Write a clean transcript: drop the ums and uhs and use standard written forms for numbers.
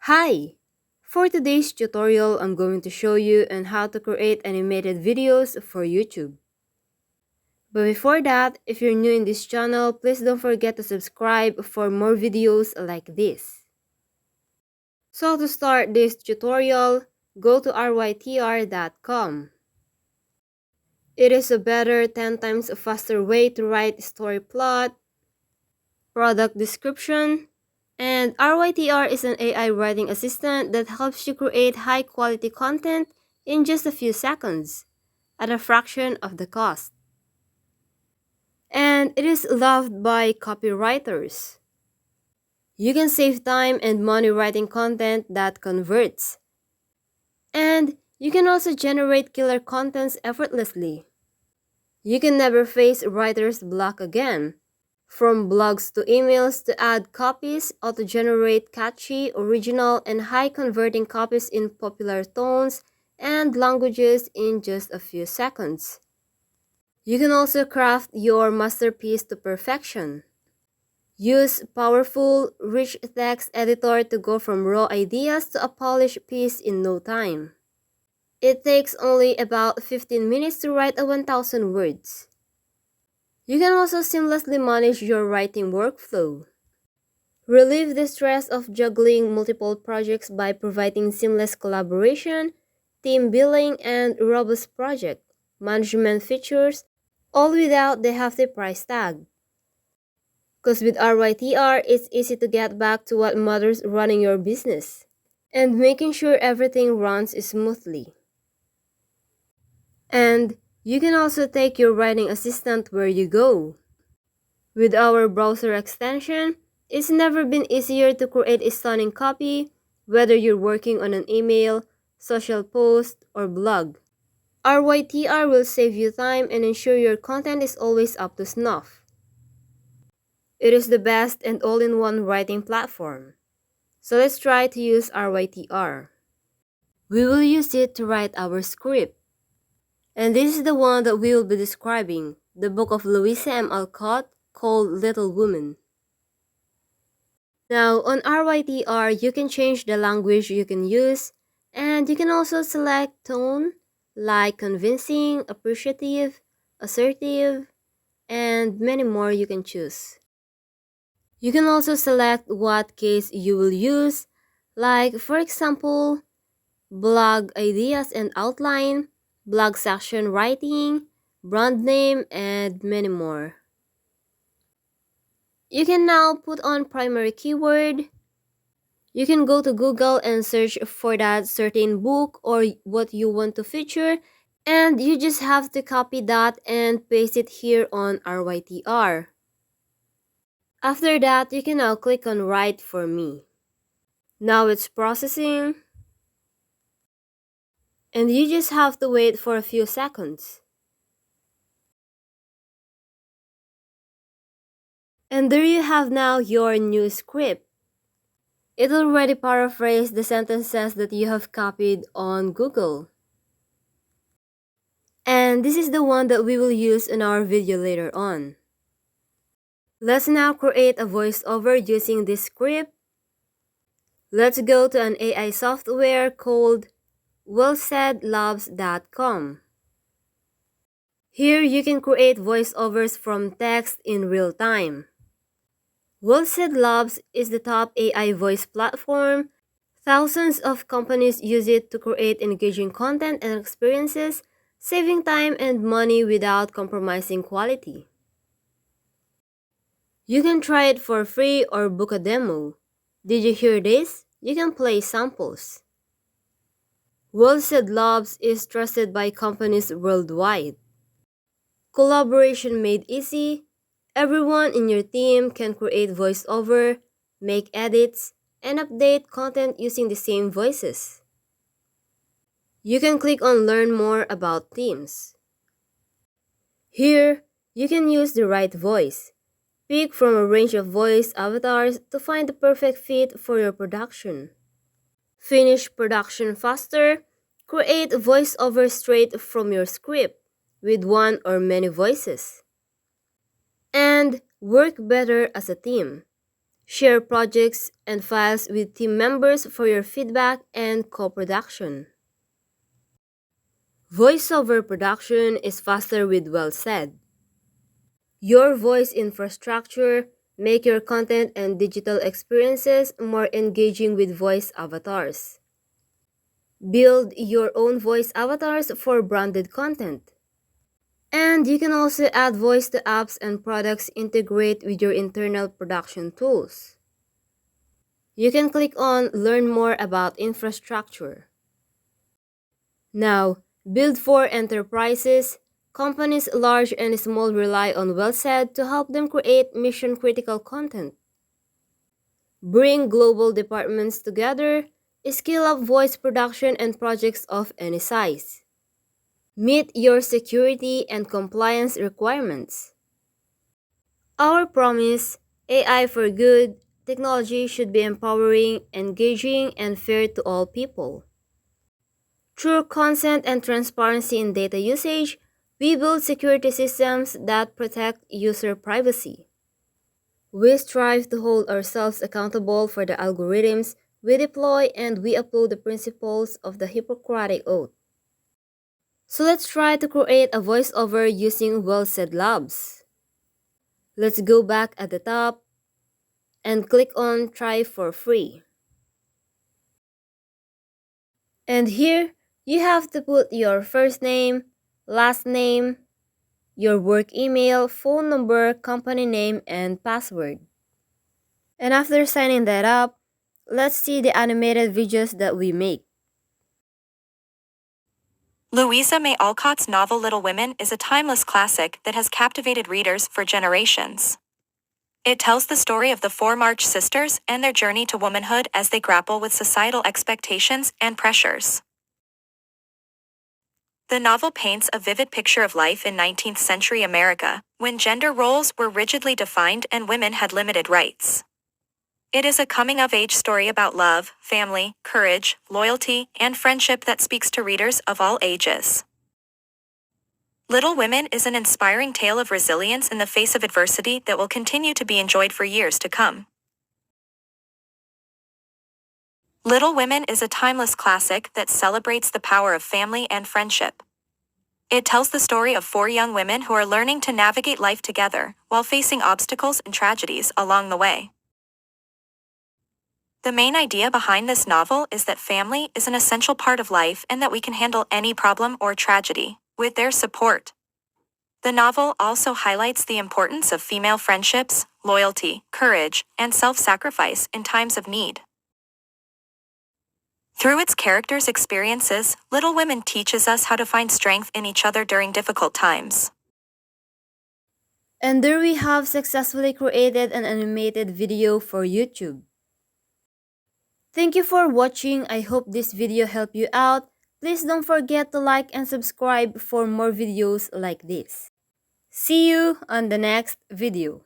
Hi! For today's tutorial, I'm going to show you on how to create animated videos for YouTube. But before that, if you're new in this channel, please don't forget to subscribe for more videos like this. So to start this tutorial, go to rytr.com. It is a better 10 times faster way to write story plot, product description, and RYTR is an AI writing assistant that helps you create high quality content in just a few seconds at a fraction of the cost. And it is loved by copywriters. You can save time and money writing content that converts. And you can also generate killer contents effortlessly. You can never face writer's block again. From blogs to emails to ad copies, auto-generate catchy, original, and high-converting copies in popular tones and languages in just a few seconds. You can also craft your masterpiece to perfection. Use powerful, rich text editor to go from raw ideas to a polished piece in no time. It takes only about 15 minutes to write a 1,000 words. You can also seamlessly manage your writing workflow. Relieve the stress of juggling multiple projects by providing seamless collaboration, team billing, and robust project management features, all without the hefty price tag. Because with RYTR, it's easy to get back to what matters running your business and making sure everything runs smoothly. And you can also take your writing assistant where you go. With our browser extension, it's never been easier to create a stunning copy, whether you're working on an email, social post, or blog. RYTR will save you time and ensure your content is always up to snuff. It is the best and all-in-one writing platform. So let's try to use RYTR. We will use it to write our script. And this is the one that we will be describing, the book of Louisa M. Alcott called Little Women. Now, on RYTR, you can change the language you can use, and you can also select tone, like convincing, appreciative, assertive, and many more you can choose. You can also select what case you will use, like for example, blog ideas and outline, blog section writing, brand name, and many more. You can now put on primary keyword. You can go to Google and search for that certain book or what you want to feature, and you just have to copy that and paste it here on RYTR. After that, you can now click on Write for Me. Now it's processing, and you just have to wait for a few seconds. And there you have now your new script. It already paraphrased the sentences that you have copied on Google. And this is the one that we will use in our video later on. Let's now create a voiceover using this script. Let's go to an AI software called wellsaidlabs.com. Here you can create voiceovers from text in real time. Wellsaid Labs is the top AI voice platform. Thousands of companies use it to create engaging content and experiences, saving time and money without compromising quality. You can try it for free or book a demo. Did you hear this? You can play samples. Wellsaid Labs is trusted by companies worldwide. Collaboration made easy. Everyone in your team can create voiceover, make edits, and update content using the same voices. You can click on Learn More about themes. Here, you can use the right voice. Pick from a range of voice avatars to find the perfect fit for your production. Finish production faster. Create voiceover straight from your script with one or many voices. And work better as a team. Share projects and files with team members for your feedback and co-production. Voiceover production is faster with Well Said. Your voice infrastructure make your content and digital experiences more engaging with voice avatars. Build your own voice avatars for branded content. And you can also add voice to apps and products integrate with your internal production tools. You can click on Learn More about infrastructure. Now, build for enterprises. Companies large and small rely on Well Said to help them create mission-critical content. Bring global departments together. Scale up voice production and projects of any size. Meet your security and compliance requirements. Our promise: AI for good. Technology should be empowering, engaging, and fair to all people. Through consent and transparency in data usage, we build security systems that protect user privacy. We strive to hold ourselves accountable for the algorithms we deploy, and we uphold the principles of the Hippocratic Oath. So let's try to create a voiceover using Well Said Labs. Let's go back at the top and click on Try for free. And here, you have to put your first name, last name, your work email, phone number, company name, and password. And after signing that up, let's see the animated videos that we make. Louisa May Alcott's novel Little Women is a timeless classic that has captivated readers for generations. It tells the story of the four March sisters and their journey to womanhood as they grapple with societal expectations and pressures. The novel paints a vivid picture of life in 19th century America, when gender roles were rigidly defined and women had limited rights. It is a coming-of-age story about love, family, courage, loyalty, and friendship that speaks to readers of all ages. Little Women is an inspiring tale of resilience in the face of adversity that will continue to be enjoyed for years to come. Little Women is a timeless classic that celebrates the power of family and friendship. It tells the story of four young women who are learning to navigate life together while facing obstacles and tragedies along the way. The main idea behind this novel is that family is an essential part of life and that we can handle any problem or tragedy with their support. The novel also highlights the importance of female friendships, loyalty, courage, and self-sacrifice in times of need. Through its characters' experiences, Little Women teaches us how to find strength in each other during difficult times. And there we have successfully created an animated video for YouTube. Thank you for watching. I hope this video helped you out. Please don't forget to like and subscribe for more videos like this. See you on the next video.